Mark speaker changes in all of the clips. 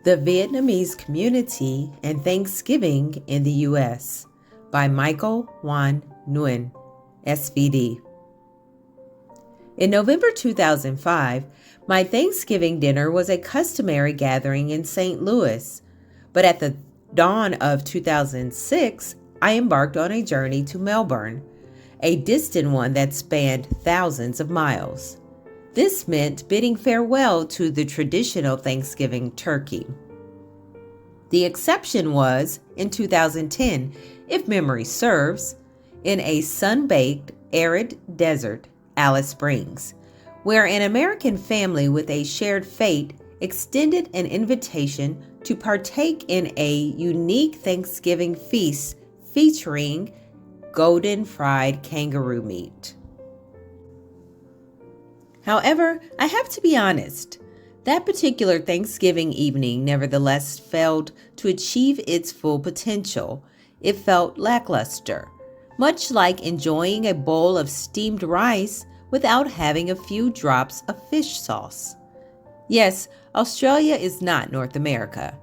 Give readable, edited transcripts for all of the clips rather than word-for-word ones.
Speaker 1: The Vietnamese Community and Thanksgiving in the U.S. by Michael Van Nguyen, SVD. In November 2005, my Thanksgiving dinner was a customary gathering in St. Louis, but at the dawn of 2006, I embarked on a journey to Melbourne, a distant one that spanned thousands of miles. This meant bidding farewell to the traditional Thanksgiving turkey. The exception was, in 2010, if memory serves, in a sun-baked, arid desert, Alice Springs, where an American family with a shared fate extended an invitation to partake in a unique Thanksgiving feast featuring golden fried kangaroo meat. However, I have to be honest, that particular Thanksgiving evening nevertheless failed to achieve its full potential. It felt lackluster, much like enjoying a bowl of steamed rice without having a few drops of fish sauce. Yes, Australia is not North America.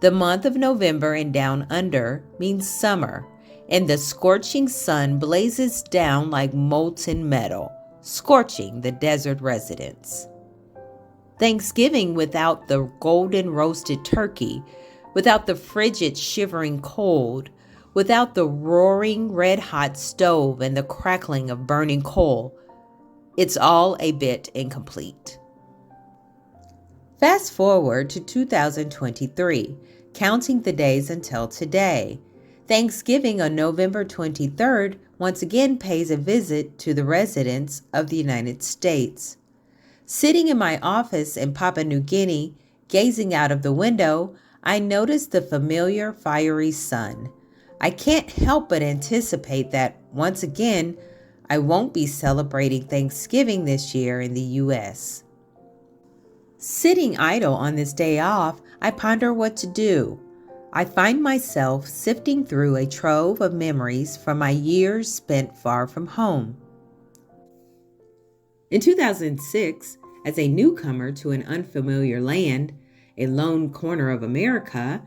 Speaker 1: The month of November and down under means summer, and the scorching sun blazes down like molten metal, scorching the desert residents. Thanksgiving without the golden roasted turkey, without the frigid shivering cold, without the roaring red-hot stove and the crackling of burning coal, it's all a bit incomplete. Fast forward to 2023, counting the days until today. Thanksgiving on November 23rd once again pays a visit to the residents of the United States. Sitting in my office in Papua New Guinea, gazing out of the window, I notice the familiar fiery sun. I can't help but anticipate that, once again, I won't be celebrating Thanksgiving this year in the U.S. Sitting idle on this day off, I ponder what to do. I find myself sifting through a trove of memories from my years spent far from home. In 2006, as a newcomer to an unfamiliar land, a lone corner of America,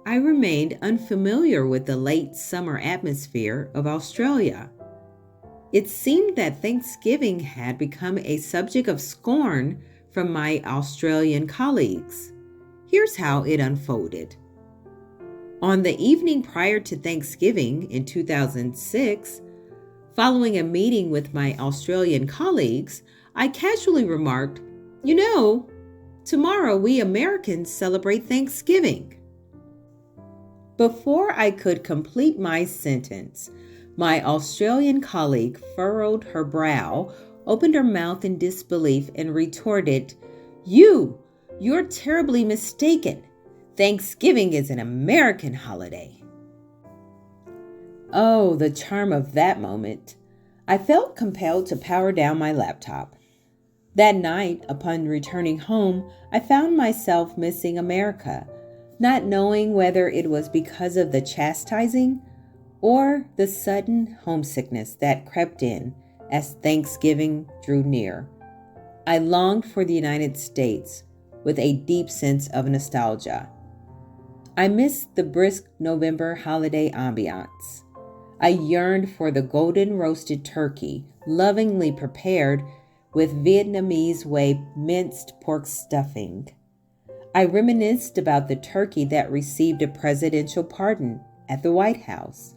Speaker 1: I remained unfamiliar with the late summer atmosphere of Australia. It seemed that Thanksgiving had become a subject of scorn from my Australian colleagues. Here's how it unfolded. On the evening prior to Thanksgiving in 2006, following a meeting with my Australian colleagues, I casually remarked, tomorrow we Americans celebrate Thanksgiving. Before I could complete my sentence, my Australian colleague furrowed her brow, opened her mouth in disbelief, and retorted, You're terribly mistaken. Thanksgiving is an American holiday. Oh, the charm of that moment. I felt compelled to power down my laptop. That night, upon returning home, I found myself missing America, not knowing whether it was because of the chastising or the sudden homesickness that crept in as Thanksgiving drew near. I longed for the United States with a deep sense of nostalgia. I missed the brisk November holiday ambiance. I yearned for the golden roasted turkey, lovingly prepared with Vietnamese way minced pork stuffing. I reminisced about the turkey that received a presidential pardon at the White House.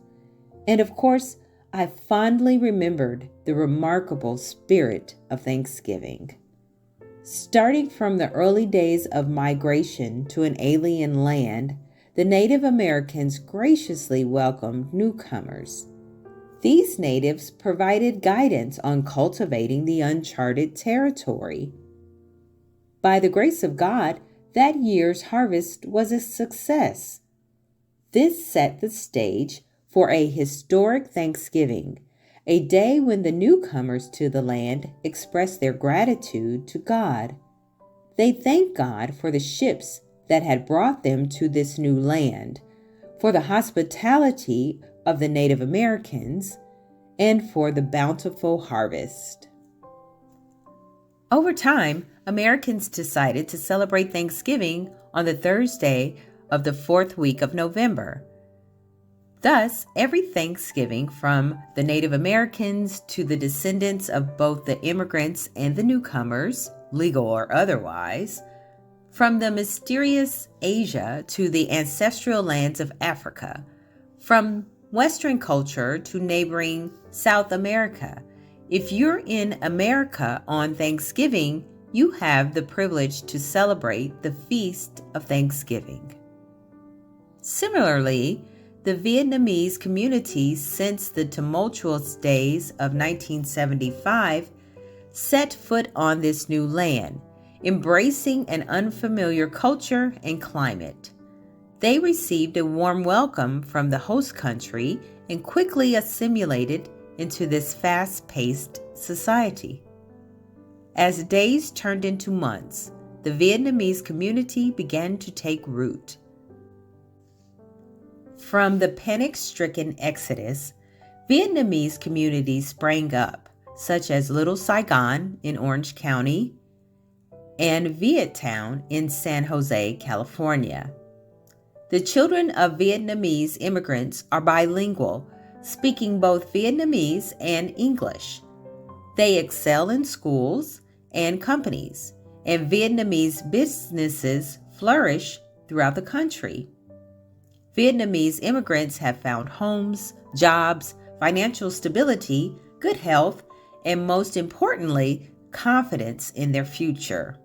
Speaker 1: And of course, I fondly remembered the remarkable spirit of Thanksgiving. Starting from the early days of migration to an alien land, the Native Americans graciously welcomed newcomers. These natives provided guidance on cultivating the uncharted territory. By the grace of God, that year's harvest was a success. This set the stage for a historic Thanksgiving, a day when the newcomers to the land expressed their gratitude to God. They thanked God for the ships that had brought them to this new land, for the hospitality of the Native Americans, and for the bountiful harvest. Over time, Americans decided to celebrate Thanksgiving on the Thursday of the fourth week of November. Thus, every Thanksgiving, from the Native Americans to the descendants of both the immigrants and the newcomers, legal or otherwise, from the mysterious Asia to the ancestral lands of Africa, from Western culture to neighboring South America, if you're in America on Thanksgiving, you have the privilege to celebrate the Feast of Thanksgiving. Similarly, the Vietnamese community since the tumultuous days of 1975 set foot on this new land, embracing an unfamiliar culture and climate. They received a warm welcome from the host country and quickly assimilated into this fast-paced society. As days turned into months, the Vietnamese community began to take root. From the panic-stricken exodus, Vietnamese communities sprang up, such as Little Saigon in Orange County and Viettown in San Jose, California. The children of Vietnamese immigrants are bilingual, speaking both Vietnamese and English. They excel in schools and companies, and Vietnamese businesses flourish throughout the country. Vietnamese immigrants have found homes, jobs, financial stability, good health, and most importantly, confidence in their future.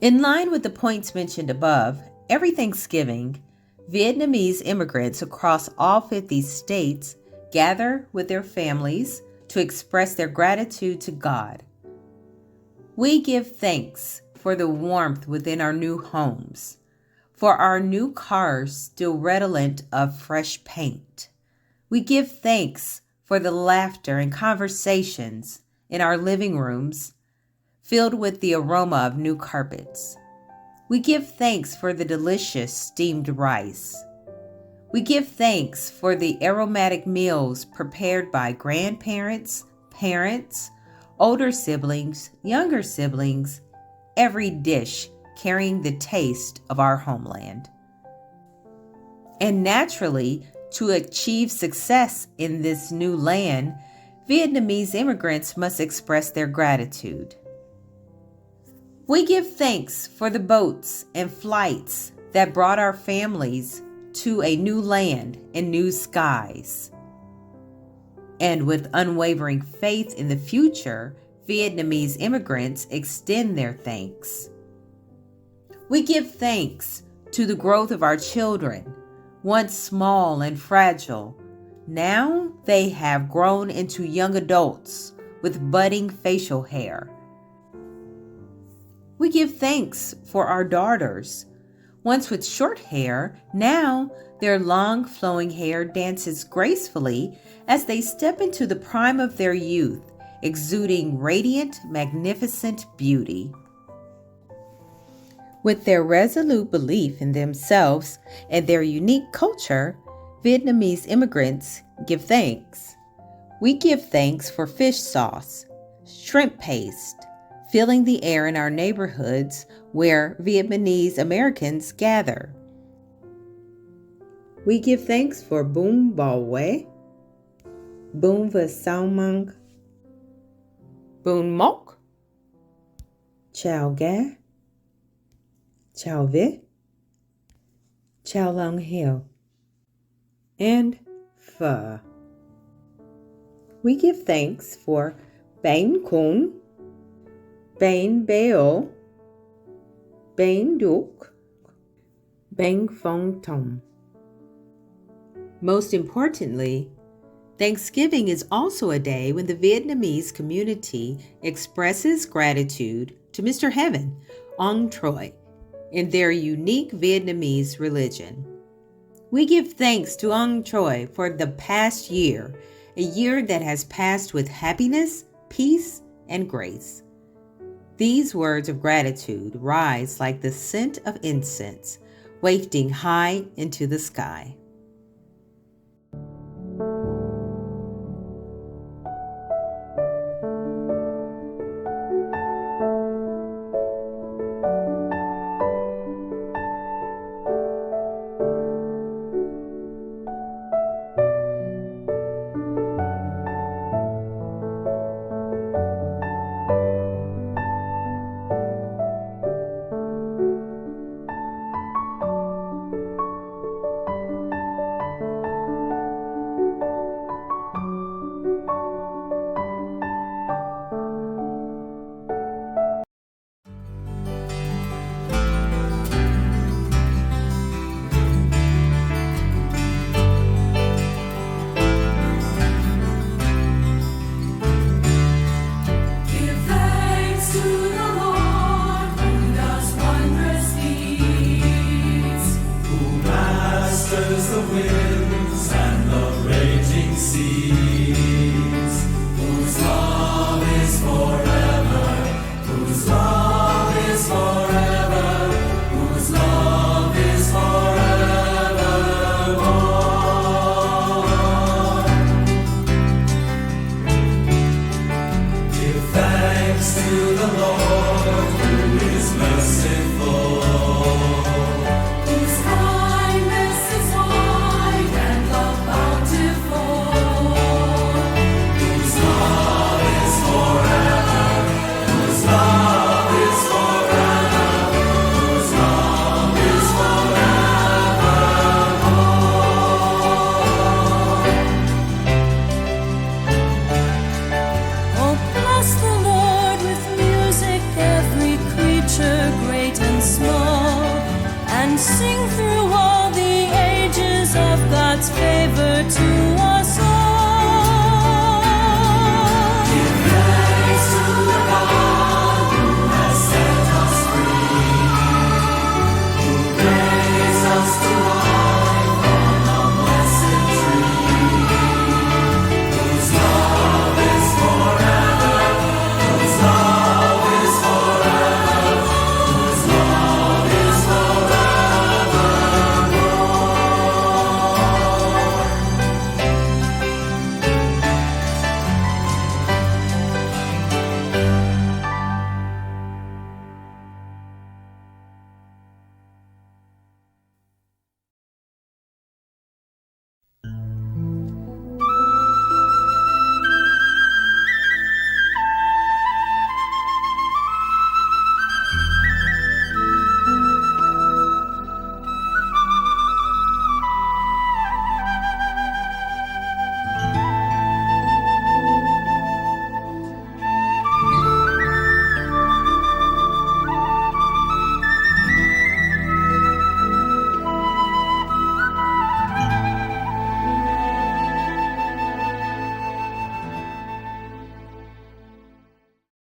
Speaker 1: In line with the points mentioned above, every Thanksgiving, Vietnamese immigrants across all 50 states gather with their families to express their gratitude to God. We give thanks for the warmth within our new homes, for our new cars still redolent of fresh paint. We give thanks for the laughter and conversations in our living rooms filled with the aroma of new carpets. We give thanks for the delicious steamed rice. We give thanks for the aromatic meals prepared by grandparents, parents, older siblings, younger siblings, every dish carrying the taste of our homeland. And naturally, to achieve success in this new land, Vietnamese immigrants must express their gratitude. We give thanks for the boats and flights that brought our families to a new land and new skies. And with unwavering faith in the future, Vietnamese immigrants extend their thanks. We give thanks to the growth of our children, once small and fragile. Now they have grown into young adults with budding facial hair. We give thanks for our daughters. Once with short hair, now their long flowing hair dances gracefully as they step into the prime of their youth, exuding radiant, magnificent beauty. With their resolute belief in themselves and their unique culture, Vietnamese immigrants give thanks. We give thanks for fish sauce, shrimp paste, filling the air in our neighborhoods where Vietnamese Americans gather. We give thanks for bún bò Huế, bún và sao măng, bún mốc, chao gà, chao vịt, chao lòng heo, and pho. We give thanks for bánh cuốn, bánh bèo, bánh đúc, bánh phồng thong. Most importantly, Thanksgiving is also a day when the Vietnamese community expresses gratitude to Mr. Heaven, Ông Troi, in their unique Vietnamese religion. We give thanks to Ông Troi for the past year, a year that has passed with happiness, peace, and grace. These words of gratitude rise like the scent of incense, wafting high into the sky.
Speaker 2: to the Lord, who is merciful